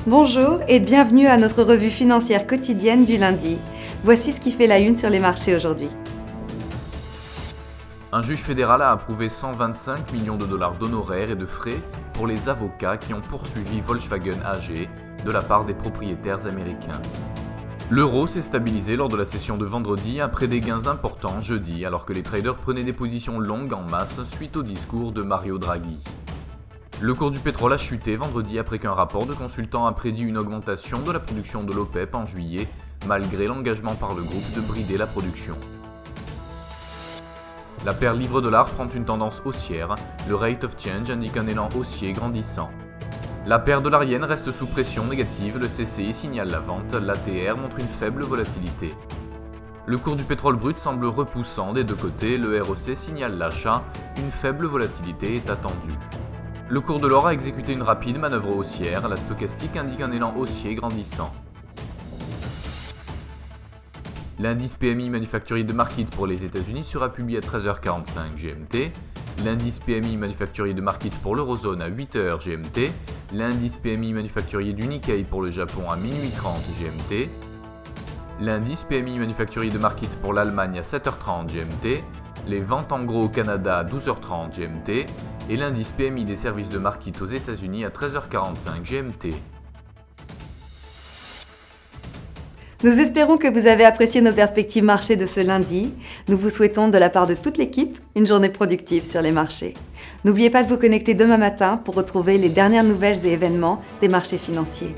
Bonjour et bienvenue à notre revue financière quotidienne du lundi. Voici ce qui fait la une sur les marchés aujourd'hui. Un juge fédéral a approuvé 125 millions de dollars d'honoraires et de frais pour les avocats qui ont poursuivi Volkswagen AG de la part des propriétaires américains. L'euro s'est stabilisé lors de la session de vendredi après des gains importants jeudi alors que les traders prenaient des positions longues en masse suite au discours de Mario Draghi. Le cours du pétrole a chuté vendredi après qu'un rapport de consultants a prédit une augmentation de la production de l'OPEP en juillet, malgré l'engagement par le groupe de brider la production. La paire livre-dollar prend une tendance haussière, le rate of change indique un élan haussier grandissant. La paire dollarienne reste sous pression négative, le CCI signale la vente, l'ATR montre une faible volatilité. Le cours du pétrole brut semble repoussant des deux côtés, le ROC signale l'achat, une faible volatilité est attendue. Le cours de l'or a exécuté une rapide manœuvre haussière, la stochastique indique un élan haussier grandissant. L'indice PMI manufacturier de Markit pour les États-Unis sera publié à 13h45 GMT, l'indice PMI manufacturier de Markit pour l'Eurozone à 8h GMT, l'indice PMI manufacturier du Nikkei pour le Japon à minuit 30 GMT, l'indice PMI manufacturier de Markit pour l'Allemagne à 7h30 GMT, les ventes en gros au Canada à 12h30 GMT et l'indice PMI des services de Markit aux États-Unis à 13h45 GMT. Nous espérons que vous avez apprécié nos perspectives marchés de ce lundi. Nous vous souhaitons de la part de toute l'équipe une journée productive sur les marchés. N'oubliez pas de vous connecter demain matin pour retrouver les dernières nouvelles et événements des marchés financiers.